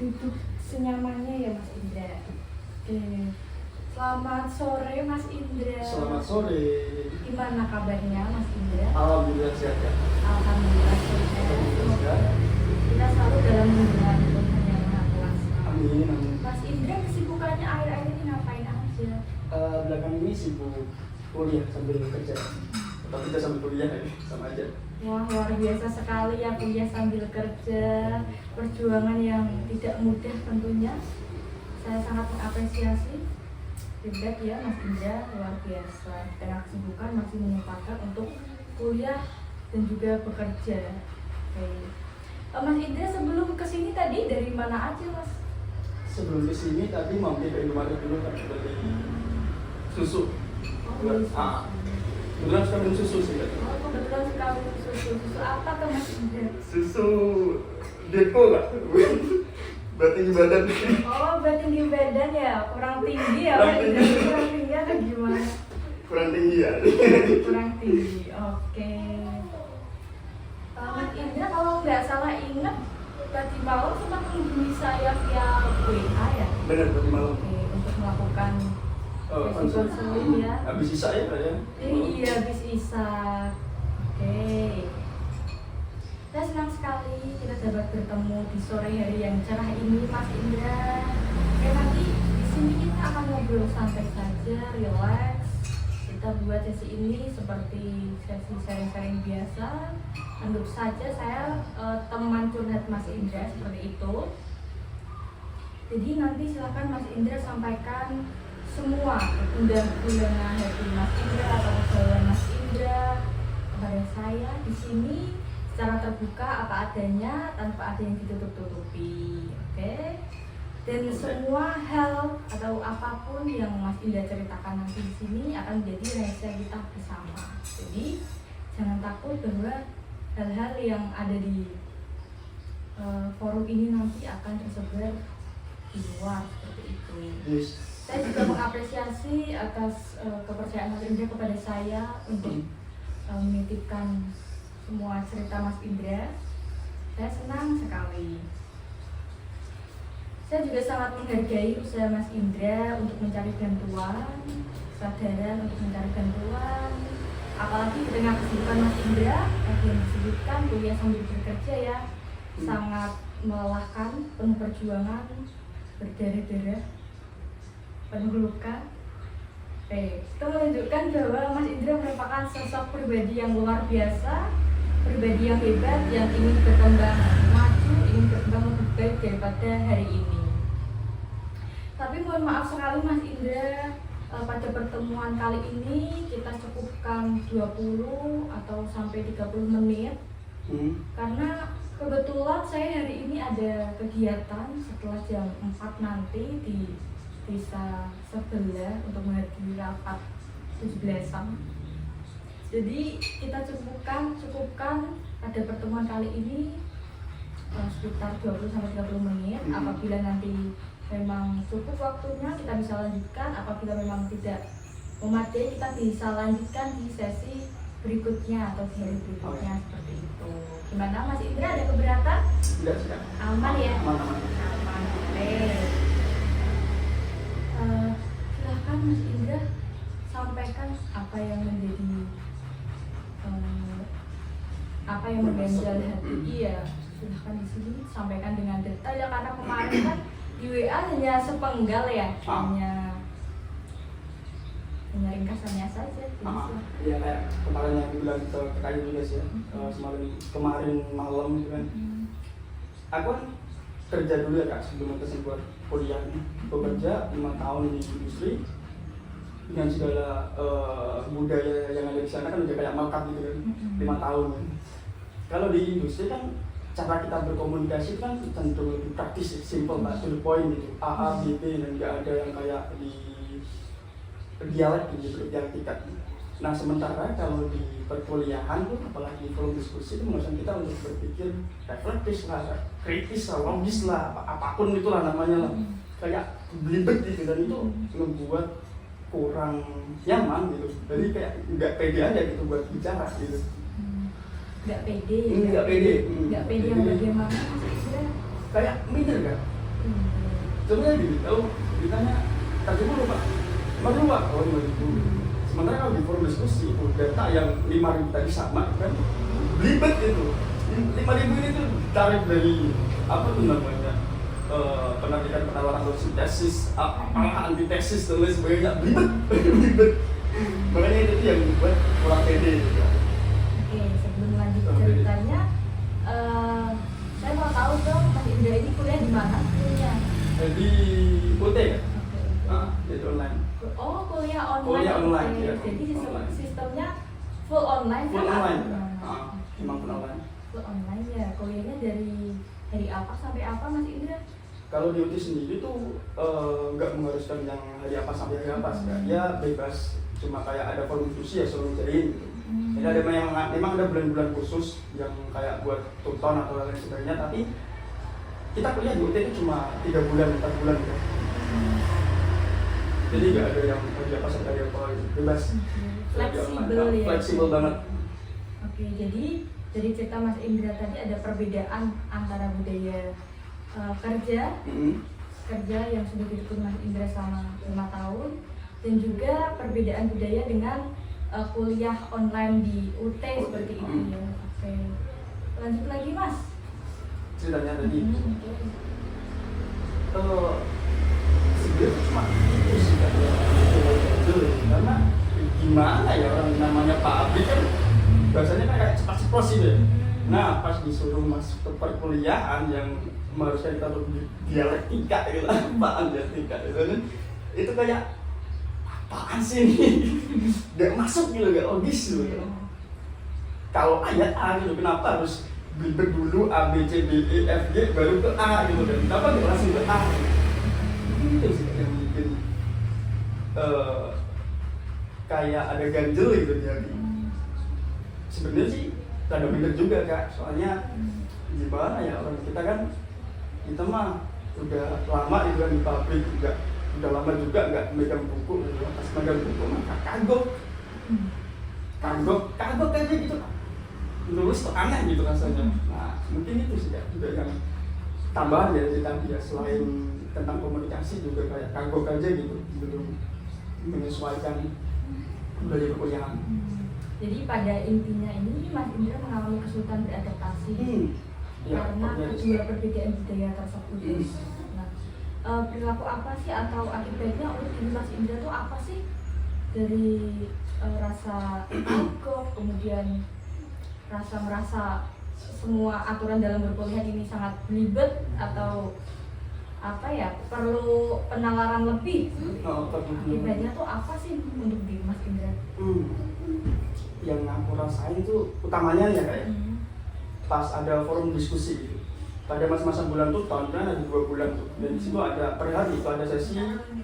duduk senyamannya ya Mas Indra. Oke. Selamat sore Mas Indra. Selamat sore. Gimana kabarnya Mas Indra? Alhamdulillah sehat ya. Alhamdulillah sehat. Kita selalu dalam lindungan Tuhan Yang Maha Kuasa. Amin, amin. Mas Indra kesibukannya akhir-akhir ini ngapain aja? Belakang ini sibuk kuliah sambil kerja. Tapi kita sambil kuliah ya, sama aja. Wah, luar biasa sekali ya kuliah sambil kerja. Perjuangan yang tidak mudah tentunya. Saya sangat mengapresiasi. Hebat ya Mas Indra, luar biasa. Karena kesibukan masih menyempatkan untuk kuliah dan juga bekerja. Oke. Mas Indra sebelum kesini tadi dari mana aja Mas? Sebelum kesini tadi mampir ke Indomaret dulu kan beli susu. Kebetulan suka minum susu sih kan. Oh, kebetulan suka minum susu. Susu apa tuh Mas Indra? Susu Depo lah. Buat tinggi badan. Oh, buat tinggi badan ya? Kurang tinggi ya? Kurang tinggi. Kurang tinggi atau gimana? Kurang tinggi ya. Kurang tinggi, oke. Mas Indra kalau nggak salah ingat tadi malam sempat menghubungi saya via WA ya? Benar tadi malam. Oke, untuk melakukan konseling ya. Habis sisa ya Pak ya. Iya, habis Isa. Oke. Saya senang sekali kita dapat bertemu di sore hari yang cerah ini, Mas Indra. Oke, nanti di sini kita akan ngobrol santai saja, relax. Kita buat sesi ini seperti sesi sharing-sharing biasa. Anggap saja saya teman curhat Mas Indra seperti itu. Jadi nanti silakan Mas Indra sampaikan semua undangan hati Mas Indra atau kegalauan Mas Indra kepada saya di sini secara terbuka apa adanya tanpa ada yang ditutup-tutupi, oke? Dan semua hal atau apapun yang Mas Indra ceritakan nanti di sini akan menjadi rahasia kita bersama. Jadi jangan takut bahwa hal-hal yang ada di forum ini nanti akan tersebar di luar seperti itu. Yes. Saya juga mengapresiasi atas kepercayaan Mas Indra kepada saya untuk menitipkan semua cerita Mas Indra. Saya senang sekali. Saya juga sangat menghargai usaha Mas Indra untuk mencari bantuan, kesadaran untuk mencari bantuan. Apalagi di tengah kesibukan Mas Indra, yang disebutkan kuliah sambil bekerja ya, sangat melelahkan, penuh perjuangan, berdarah-darah, penuh luka. Itu menunjukkan bahwa Mas Indra merupakan sosok pribadi yang luar biasa, pribadi yang hebat, yang ingin berkembang maju, ingin berkembang lebih baik daripada hari ini. Tapi mohon maaf sekali Mas Indra, pada pertemuan kali ini kita cukupkan 20 atau sampai 30 menit. Karena kebetulan saya hari ini ada kegiatan setelah jam 4 nanti di desa sebelah untuk menghadiri rapat 17-an. Jadi kita cukupkan pada pertemuan kali ini sekitar 20-30 menit. Apabila nanti memang cukup waktunya kita bisa lanjutkan, apabila memang tidak memadai kita bisa lanjutkan di sesi berikutnya atau di hari berikutnya seperti itu. Gimana Mas Indra, ada keberatan? Tidak sih. Aman ya? Aman. Oke. Silahkan Mas Indra sampaikan apa yang menjadi apa yang mengganjal hati. Iya, silahkan di sini sampaikan dengan detail ya, karena kemarin kan di WA hanya sepenggal ya, hanya ringkasannya saja. Iya, kayak kemarin yang bilang ke Kayu juga sih ya, kemarin malam gitu kan. Aku kan kerja dulu ya Kak, sebelum buat kuliah nih. Bekerja 5 tahun di industri dengan segala budaya yang ada di sana kan udah kayak melekat gitu kan, 5 tahun. Kalau di industri kan cara kita berkomunikasi kan tentu lebih praktis, simple, to the point gitu, A, B, B, dan nggak ada yang kayak di dialek gitu, dialektika. Nah sementara kalau di perkuliahan pun, apalagi forum diskusi itu mengharuskan kita untuk berpikir reflektif lah, kritis lah, logis lah, apapun itulah namanya lah, kayak belibet gitu, dan itu membuat kurang nyaman gitu. Jadi kayak nggak pede aja gitu buat bicara gitu. Nggak pede ya? Nggak pede. Nggak pede yang bagaimana Mas Indra? Kayak minder kan? Coba gini, kalau ditanya tadi dulu Pak, 5.000 Pak, oh 5.000. Sementara kalau di forum diskusi itu data yang 5.000 tadi sama kan, belibet itu. 5.000 ini tuh tarif dari apa tuh namanya penelitian penawaran atau sintesis, apakah antitesis dan lain sebagainya, belibet. Makanya itu yang membuat kurang pede gitu. Oke, sebelum lanjut ceritanya, saya mau tahu dong Mas Indra ini kuliah di mana? Di UT kan? Oke. Jadi online. Oh, kuliah online. Kuliah online, Oke. ya. Jadi Online. sistemnya full online Full kan? online. Nah, Memang full online. full online ya. Kuliahnya dari apa sampai apa Mas Indra? Kalau di UT sendiri tuh nggak mengharuskan yang hari apa sampai hari apa sih. Dia bebas, cuma kayak ada forum diskusi ya suruh cariin gitu. Jadi ada memang ada bulan-bulan khusus yang kayak buat tuton atau lain sebagainya, tapi kita kuliah di UT itu cuma 3 bulan, 4 bulan gitu. Jadi nggak ada yang hari apa sampai hari apa gitu. Bebas. Fleksibel ya. Fleksibel banget. Oke, jadi dari cerita Mas Indra tadi ada perbedaan antara budaya kerja yang sudah ditekuni Mas Indra selama 5 tahun, dan juga perbedaan budaya dengan kuliah online di UT seperti itu ya. Oke, lanjut lagi Mas. Ceritanya tadi. Oke. Sebenarnya cuma itu sih kan ya, karena gimana ya orang namanya Pak Abdi kan bahasanya kan kayak cepat ceplos gitu ya. Nah pas disuruh masuk ke perkuliahan yang mengharuskan kita untuk dialektika gitu, apaan dialektika itu kayak apaan sih ini, gak masuk gitu, gak logis gitu. Kalau ayat A gitu, kenapa harus belibet dulu A, B, C, D, E, F, G baru ke A gitu kan, kenapa gak langsung ke A gitu sih yang bikin kayak ada ganjel gitu jadi. Sebenarnya sih rada bener juga Kak, soalnya gimana ya, orang kita kan, kita mah udah lama gitu kan di pabrik, udah lama juga nggak megang buku gitu. Pas megang buku maka kagok aja gitu, nulis tuh aneh gitu rasanya. Nah mungkin itu sih Kak, juga yang tambahan ya dari tadi ya, selain tentang komunikasi juga kayak kagok aja gitu, belum menyesuaikan budaya perkuliahan. Jadi pada intinya ini Mas Indra mengalami kesulitan beradaptasi karena kedua perbedaan budaya tersebut. Nah, perilaku apa sih atau akibatnya untuk diri Mas Indra itu apa sih, dari rasa kagok, kemudian merasa semua aturan dalam berkuliah ini sangat belibet, atau apa ya, perlu penalaran lebih? Akibatnya tuh apa sih untuk diri Mas Indra? Yang aku rasain itu utamanya ya kayak pas ada forum diskusi gitu. Pada masa-masa bulan tuh tahunnya ada 2 bulan tuh, dan di situ ada per hari itu ada sesi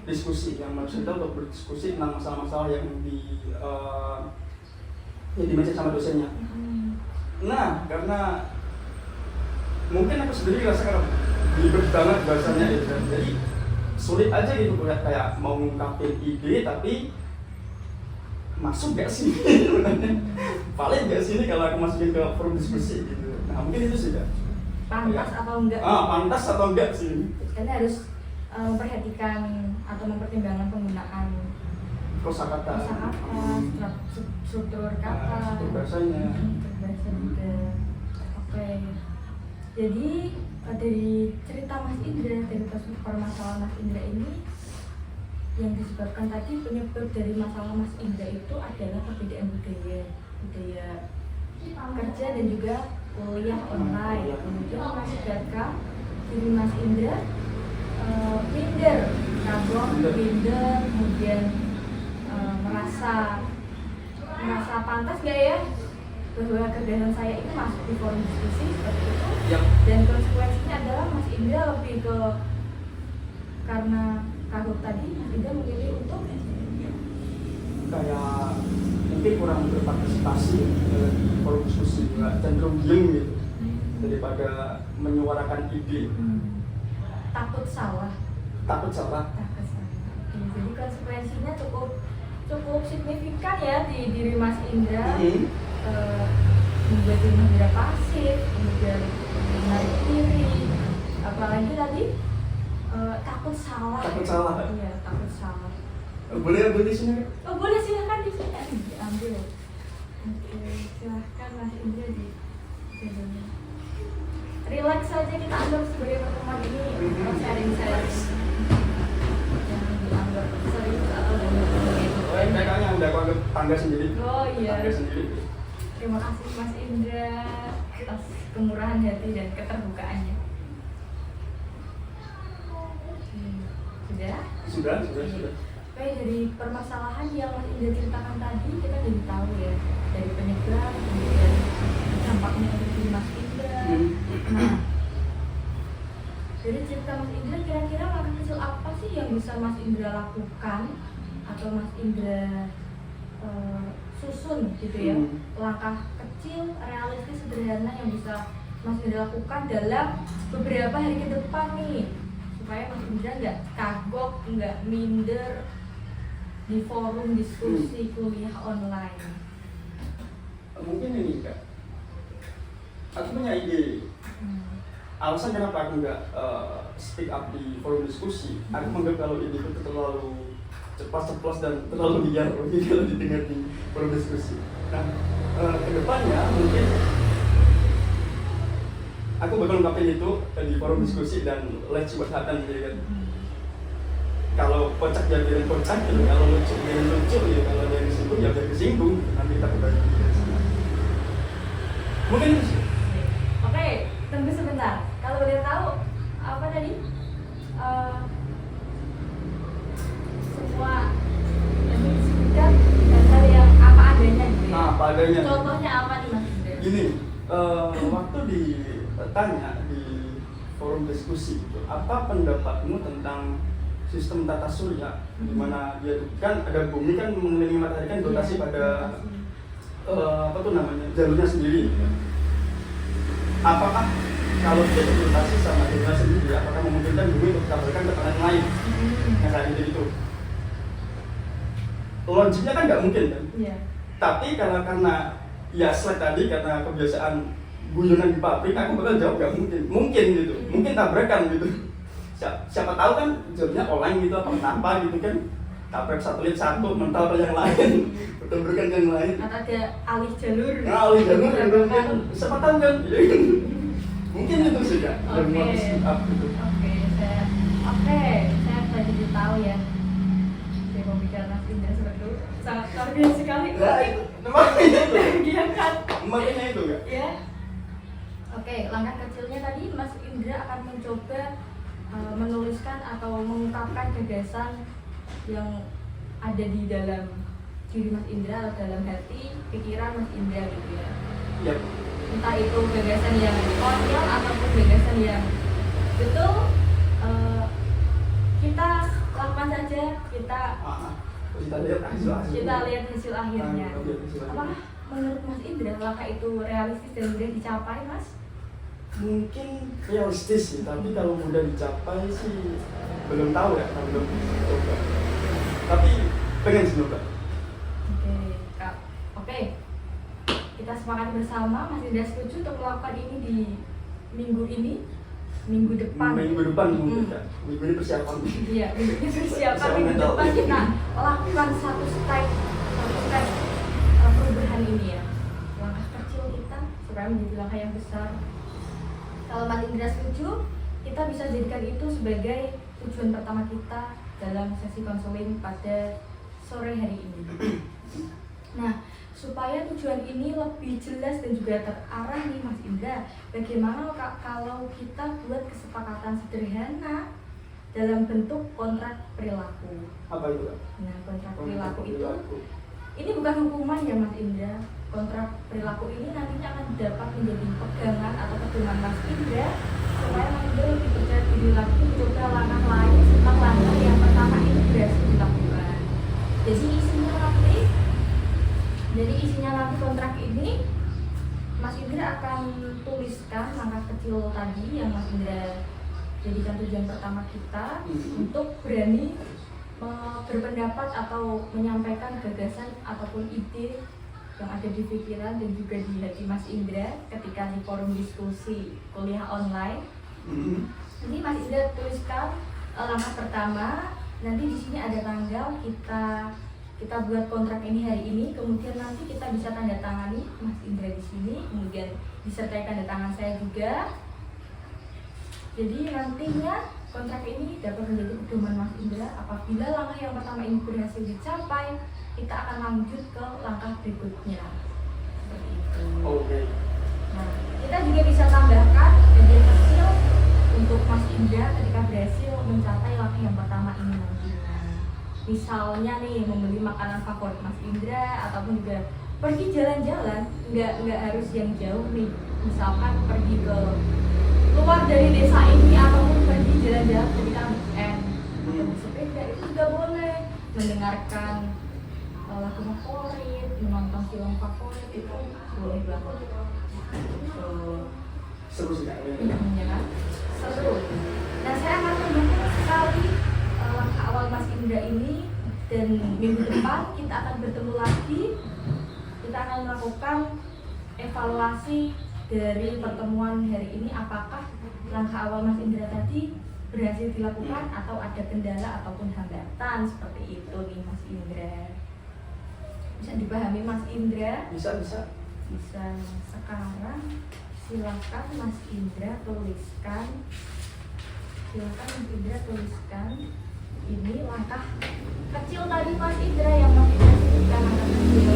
diskusi yang maksudnya untuk berdiskusi tentang masalah-masalah yang dimention sama dosennya. Nah karena mungkin aku sendiri rasakan ribet banget bahasanya gitu kan, jadi sulit aja gitu kayak mau ngungkapin ide tapi masuk gak sih paling gak sih ini kalau aku masukin ke forum diskusi gitu. Nah mungkin itu sih Kak, Pantas atau enggak? Pantas atau enggak sih, karena harus memperhatikan atau mempertimbangkan penggunaan kosakata, struktur kata, struktur bahasanya, bahasa juga. Oke, jadi dari cerita Mas Indra, dari permasalahan Mas Indra ini, yang disebabkan tadi penyebab dari masalah Mas Indra itu adalah perbedaan budaya kerja dan juga kuliah online. Kemudian mengakibatkan diri Mas Indra minder, kemudian merasa pantas gak ya bahwa kerjaan saya ini masuk di forum diskusi seperti itu. Dan konsekuensinya adalah Mas Indra lebih ke, karena kagok tadi, Mas Indra memilih untuk kayak mungkin kurang berpartisipasi di forum diskusi, cenderung diem gitu daripada menyuarakan ide. Takut salah. Oke, Jadi konsekuensinya cukup signifikan ya di diri Mas Indra. Membuat diri Indra pasif, kemudian menarik diri, apalagi tadi takut salah. Takut salah. Iya, takut salah. Boleh ambil di sini? Oh boleh, silahkan di sini diambil. Oke, silahkan Mas Indra di sini. Relax saja, kita anggap sebagai pertemuan ini sharing-sharing. Jangan dianggap serius atau Kayaknya udah aku anggap tangga sendiri. Oh iya. Tangga sendiri. Terima kasih Mas Indra atas kemurahan hati dan keterbukaannya. Sudah? Sudah. Oke, dari permasalahan yang Mas Indra ceritakan tadi, kita jadi tahu ya, dari penyebab, kemudian dampaknya untuk diri Mas Indra. Nah, dari cerita Mas Indra, kira-kira langkah kecil apa sih yang bisa Mas Indra lakukan atau Mas Indra susun gitu ya, langkah kecil, realistis, sederhana yang bisa Mas Indra lakukan dalam beberapa hari ke depan nih, supaya Mas Indra nggak kagok, nggak minder di forum diskusi kuliah online. Mungkin ini Kak, aku punya ide. Alasan kenapa aku nggak speak up di forum diskusi, aku menganggap kalau ide itu terlalu ceplas dan terlalu liar kalau didengar di forum diskusi. Nah, kedepannya mungkin aku bakal ungkapin itu di forum diskusi dan let's curhatan gitu kan. Kalau kocak ya biarin kocak gitu, kalau lucu biarin lucu ya, kalau ada yang disinggung ya biar disinggung, nanti kita berbagi dari sana. Mungkin itu sih. Oke, tunggu sebentar. Kalau boleh tahu apa tadi? Semua yang disebutkan dasar yang apa adanya gitu ya? Nah, apa adanya. Contohnya apa nih Mas Indra? Gini, waktu ditanya di forum diskusi itu, apa pendapatmu tentang sistem tata surya, di mana dia tuh kan ada bumi kan mengelilingi matahari kan rotasi pada apa tuh namanya jalurnya sendiri. Apakah kalau dia rotasi sama jalurnya sendiri, apakah memungkinkan bumi untuk ditaburkan ke planet lain? Yang kayak gitu. Logiknya kan nggak mungkin kan? Iya. Tapi karena ya slide tadi, karena kebiasaan guyonan di pabrik, aku bakal jawab nggak mungkin. Mungkin gitu, mungkin tabrakan gitu. Siapa tahu kan jalurnya online gitu apa gitu kan, tabrak satelit satu mental ke yang lain, bertabrakan yang lain. Atau ada alih jalur. Nah, alih jalur kan, siapa tahu kan? Mungkin itu sih kan. Oke. Gitu. Saya jadi tahu ya. Saya mau bicara Mas Indra seperti itu sangat luar biasa sekali. Nah, itu makanya itu. Bahagiakan. Makanya itu kan. Ya. Oke, langkah kecilnya tadi Mas Indra akan mencoba menuliskan atau mengungkapkan gagasan yang ada di dalam diri Mas Indra atau dalam hati, pikiran Mas Indra gitu ya. Yap. Entah itu gagasan yang konyol ataupun gagasan yang betul, kita lakukan saja, kita lihat hasil akhirnya. Apakah menurut Mas Indra langkah itu realistis dan mudah dicapai, Mas? Mungkin realistis sih, tapi kalau mudah dicapai sih belum tahu ya, belum coba. Tapi pengen sih coba. Oke, Kak. Oke. Kita sepakat bersama, Mas Indra setuju untuk melakukan ini di minggu depan. Minggu depan mungkin kan. Minggu ini persiapan. Iya, minggu ini persiapan. Minggu depan kita lakukan satu step perubahan ini ya. Langkah kecil kita supaya menjadi langkah yang besar. Kalau Mas Indra setuju, kita bisa jadikan itu sebagai tujuan pertama kita dalam sesi konseling pada sore hari ini. Nah, supaya tujuan ini lebih jelas dan juga terarah nih Mas Indra, bagaimana kalau kita buat kesepakatan sederhana dalam bentuk kontrak perilaku? Apa itu? Nah, kontrak perilaku itu ini bukan hukuman ya Mas Indra. Kontrak perilaku ini nantinya akan dapat menjadi pegangan atau pedoman Mas Indra supaya Mas Indra lebih percaya diri lagi mencoba langkah lain setelah langkah yang pertama ini berhasil dilakukan. Jadi isinya nanti kontrak ini Mas Indra akan tuliskan langkah kecil tadi yang Mas Indra jadikan tujuan pertama kita untuk berani berpendapat atau menyampaikan gagasan ataupun ide yang ada di pikiran dan juga di hati Mas Indra ketika di forum diskusi kuliah online. Jadi Mas Indra tuliskan langkah pertama nanti di sini ada tanggal, kita buat kontrak ini hari ini, kemudian nanti kita bisa tanda tangani Mas Indra di sini, kemudian disertai tanda tangan saya juga. Jadi nantinya kontrak ini dapat menjadi pedoman Mas Indra. Apabila langkah yang pertama ini berhasil dicapai, kita akan lanjut ke langkah berikutnya. Seperti itu. Oke. Nah, kita juga bisa tambahkan hadiah kecil untuk Mas Indra ketika berhasil mencapai langkah yang pertama ini nantinya. Misalnya nih membeli makanan favorit Mas Indra, ataupun juga pergi jalan-jalan, nggak harus yang jauh nih. Misalkan pergi ke luar dari desa ini, ataupun pergi jalan-jalan ketika weekend, bersepeda itu juga boleh. Mendengarkan lagu favorit, menonton film favorit itu boleh banget. Seru sih Kak. Ya kan? Seru. Nah, saya akan membahas sekali langkah awal Mas Indra ini, dan minggu depan kita akan bertemu lagi. Kita akan melakukan evaluasi dari pertemuan hari ini, apakah langkah awal Mas Indra tadi berhasil dilakukan atau ada kendala ataupun hambatan seperti itu nih Mas Indra. Bisa dipahami Mas Indra? Bisa. Bisa. Sekarang silakan Mas Indra tuliskan. Ini langkah kecil tadi Mas Indra yang Mas Indra sebutkan, langkah kecil.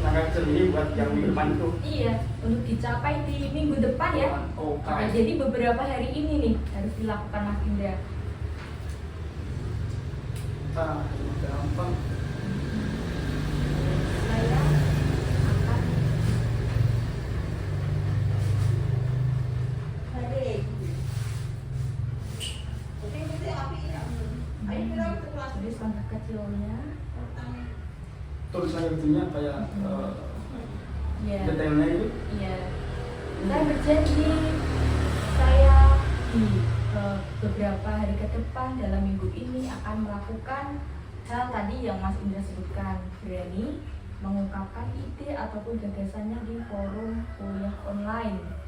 Langkah kecil ini buat yang minggu depan itu. Iya, untuk dicapai di minggu depan ya. Oke. Nah, jadi beberapa hari ini nih harus dilakukan Mas Indra. Gampang. Saya akan tulis langkah kecilnya. Tulisannya itunya kayak Iya. detailnya itu. Iya. Saya berjanji saya di beberapa hari ke depan dalam minggu ini akan melakukan hal tadi yang Mas Indra sebutkan, berani mengungkapkan ide ataupun gagasannya di forum kuliah online.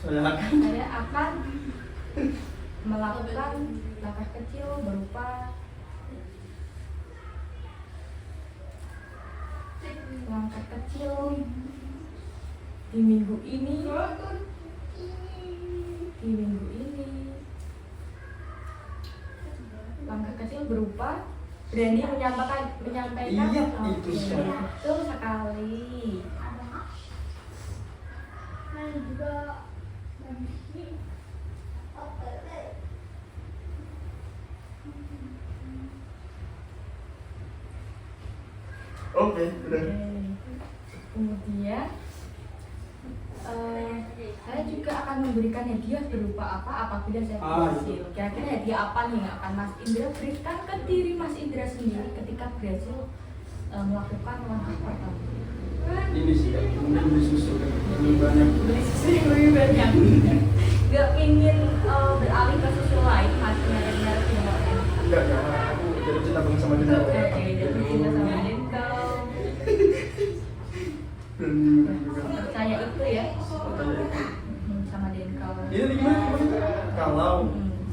Saya akan melakukan langkah kecil berupa langkah kecil di minggu ini. Langkah kecil berupa berani menyampaikan. Iya, itu sekali. Betul sekali. Oke, udah. Kemudian saya juga akan memberikan hadiah berupa apa apabila saya berhasil. Kira-kira hadiah apa nih yang akan Mas Indra berikan ke diri Mas Indra sendiri ketika berhasil melakukan langkah pertama? Ini sih, mungkin beli susu kan, lebih banyak. Beli susu yang lebih banyak. Gak ingin beralih ke susu lain, Mas merek-merek yang lain. Enggak, aku jadi cinta banget sama dia. Oke, jadi cinta sama Denko. Percaya itu ya, sama Denko. Ini gimana? Kalau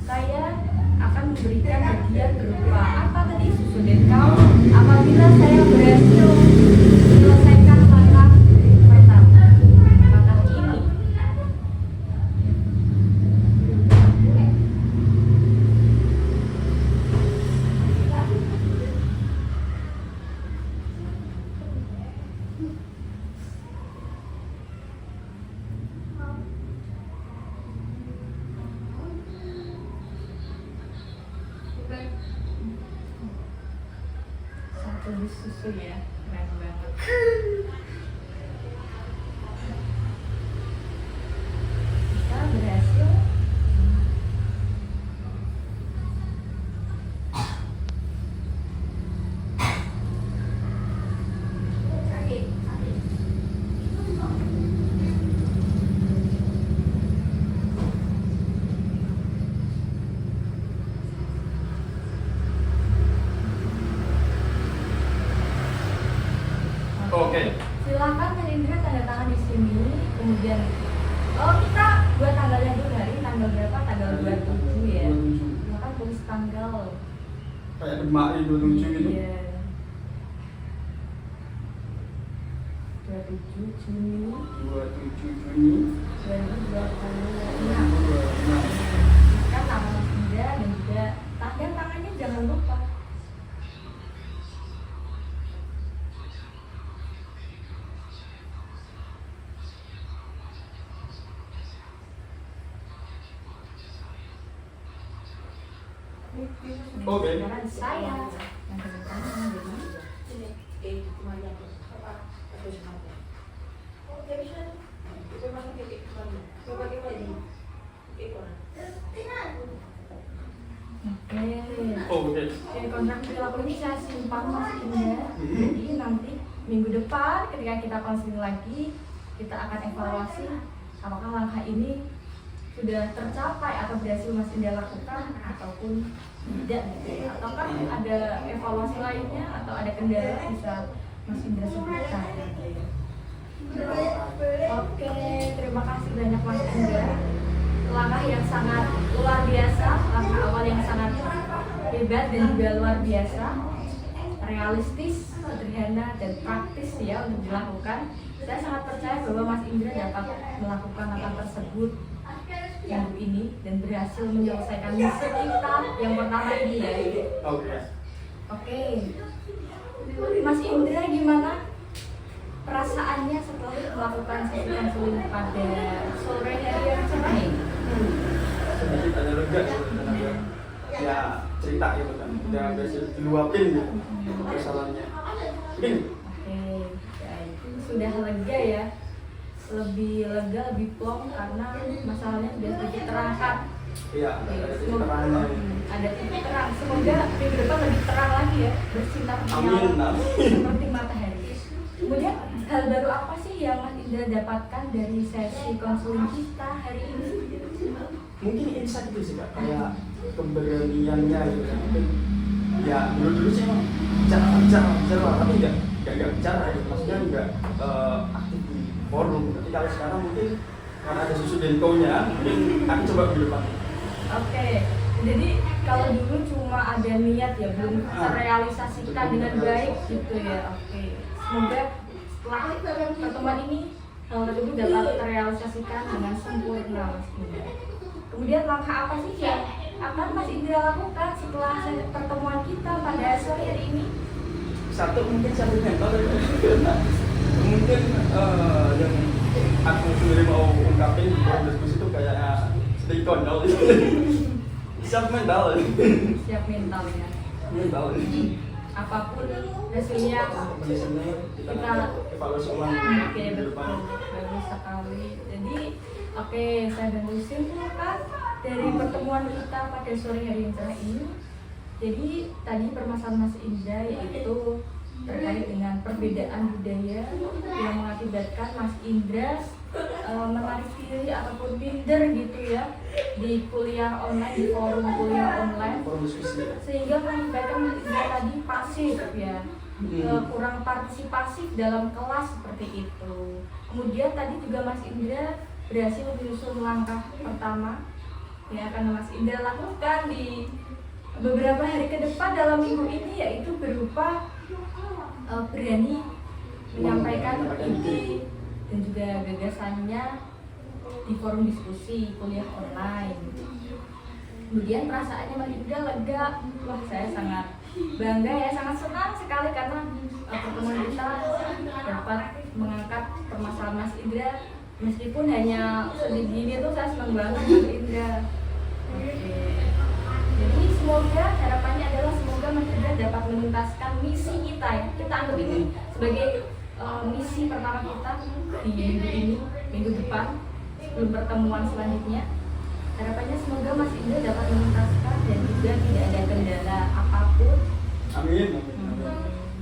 Saya akan memberikan hadiah berupa apa tadi, susu Denko, apabila saya berhasil menyelesaikan langkah pertama. Langkah ini. Saya tulis susu ya, keren banget. Kita berhasil 27 ya. 27. Maka tulis tanggal. Kayak Demak 27 gitu. Iya. 27 Juni 27 Juni 2026. 2026. Kan nama Mas Indra dan juga tanda tangannya jangan lupa. Oke. Sekarang saya yang kebetulan menjadi Oke. kontrak perilaku ini saya simpan Mas Indra. Jadi nanti minggu depan ketika kita konseling lagi, kita akan evaluasi apakah langkah ini sudah tercapai atau berhasil Mas Indra lakukan ataupun tidak gitu ya. Ataukah ada evaluasi lainnya atau ada kendala bisa Mas Indra sebutkan. Oke, terima kasih banyak Mas Indra. Langkah yang sangat luar biasa, langkah awal yang sangat hebat dan juga luar biasa, realistis, sederhana dan praktis ya untuk dilakukan. Saya sangat percaya bahwa Mas Indra dapat melakukan langkah tersebut minggu ini dan berhasil menyelesaikan misi kita yang pertama ini ya. Oke. Mas Indra gimana perasaannya setelah melakukan sesi konseling pada sore hari yang cerah ini? Sedikit ada lega gitu, ada ya cerita gitu kan, udah berhasil diluapin gitu kesalahannya. Oke, sudah lega ya, lebih lega, lebih plong karena masalahnya sudah sedikit terangkat. Iya, ada titik terangnya. Ada titik terang. Semoga minggu depan lebih terang lagi ya, bersinar menyala seperti matahari. Kemudian hal baru apa sih yang Mas Indra dapatkan dari sesi konseling kita hari ini? Mungkin insight itu sih Kak, kayak keberaniannya gitu kan. Mungkin ya dulu sih emang bicara tapi nggak bicara gitu. Maksudnya nggak aktif di forum. Tapi kalau sekarang mungkin karena ada susu denko-nya, mungkin aku coba di depan. Oke, jadi kalau dulu cuma ada niat ya, belum terrealisasikan dengan baik gitu ya. Oke, semoga setelah pertemuan ini hal tersebut dapat terrealisasikan dengan sempurna Mas Indra. Kemudian langkah apa sih yang akan Mas Indra lakukan setelah pertemuan kita pada sore hari ini? Satu mungkin satu mental karena mungkin yang aku sendiri mau ungkapin di dalam diskusi itu kayak stay kondol siap mental ya mental apapun hasilnya kita evaluasi ulang. Oke, betul, bagus sekali. Jadi oke, saya bantu simpulkan dari pertemuan kita pada sore hari yang cerah ini. Jadi tadi permasalahan Mas Indra yaitu terkait dengan perbedaan budaya yang mengakibatkan Mas Indra menarik diri ataupun minder gitu ya di kuliah online, di forum kuliah online, sehingga mengakibatkan Mas Indra tadi pasif ya, kurang partisipasif dalam kelas seperti itu. Kemudian tadi juga Mas Indra berhasil menyusun langkah pertama yang akan Mas Indra lakukan di beberapa hari ke depan dalam minggu ini, yaitu berupa berani menyampaikan ide dan juga gagasannya di forum diskusi kuliah online. Kemudian perasaannya Mas Indra lega, wah saya sangat bangga ya, sangat senang sekali karena pertemuan kita dapat mengangkat permasalahan Mas Indra. Meskipun hanya sedih gini tuh saya senang banget Mas Indra. Oke. Jadi semoga harapannya adalah semoga Mas Indra dapat menuntaskan misi kita ya. Kita anggap ini sebagai misi pertama kita di minggu ini, minggu depan sebelum pertemuan selanjutnya. Harapannya semoga Mas Indra dapat menuntaskan dan juga tidak ada kendala apapun. Amin.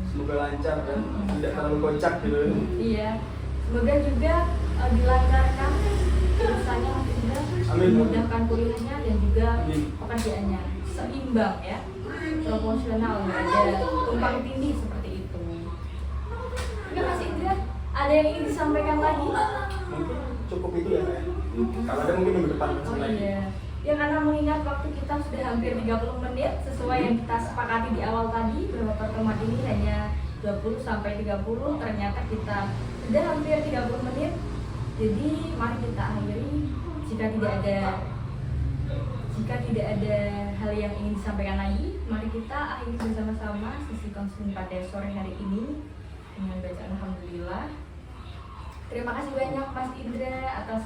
Semoga lancar dan tidak terlalu kocak gitu. Iya. Semoga juga dilancarkan urusannya Mas Indra, dimudahkan kuliahnya dan juga pekerjaannya seimbang ya, proporsional, nggak ada tumpang tindih seperti itu. Oke Mas Indra, ada yang ingin disampaikan lagi? Mungkin cukup itu ya Kak. Kalau ada mungkin minggu depan lagi. Iya. Ya karena mengingat waktu kita sudah hampir 30 menit sesuai yang kita sepakati di awal tadi bahwa pertemuan ini hanya 20 sampai 30, ternyata kita sudah hampir 30 menit. Jadi mari kita akhiri. Jika tidak ada hal yang ingin disampaikan lagi, mari kita akhiri bersama-sama sesi konseling pada sore hari ini dengan bacaan alhamdulillah. Terima kasih banyak Mas Indra atas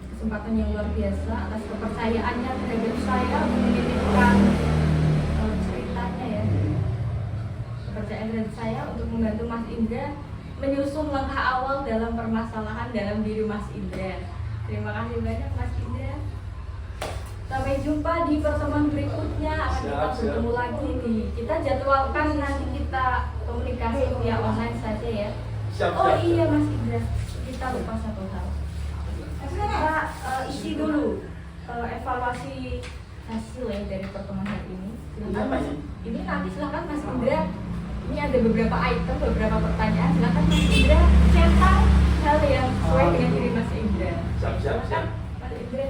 kesempatan yang luar biasa, atas kepercayaannya terhadap saya untuk menitipkan ceritanya ya. Kepercayaan terhadap saya untuk membantu Mas Indra menyusun langkah awal dalam permasalahan dalam diri Mas Indra. Terima kasih banyak Mas Indra. Sampai jumpa di pertemuan berikutnya. Akan kita bertemu lagi nih. Kita jadwalkan nanti kita komunikasi via online saja ya. Oh iya Mas Indra, kita lupa satu hal. Kita isi dulu evaluasi hasil ya dari pertemuan hari ini. Ini nanti silakan Mas Indra. Ini ada beberapa item, beberapa pertanyaan. Silakan Mas Indra cetak hal yang sesuai dengan diri Mas Indra. Siap. Mas Indra.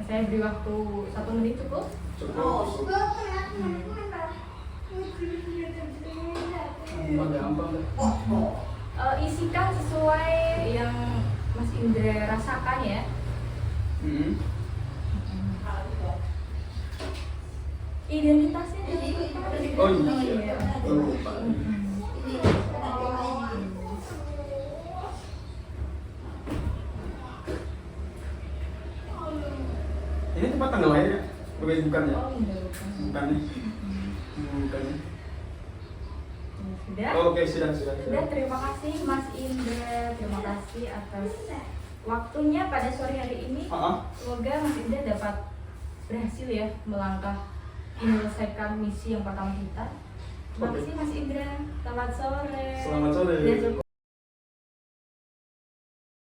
Saya beri waktu 1 menit cukup. Isikan sesuai yang Mas Indra rasakan ya. Identitasnya Oh iya. Ini tempat tanggal lahir ya? Bukan ya? Bukan ya? Bukan ya? Sudah? Oh, oke, sudah. Terima kasih Mas Indra. Terima kasih atas waktunya pada sore hari ini. Semoga Mas Indra dapat berhasil ya melangkah menyelesaikan misi yang pertama kita. Terima kasih Mas Indra. Selamat sore. Selamat sore.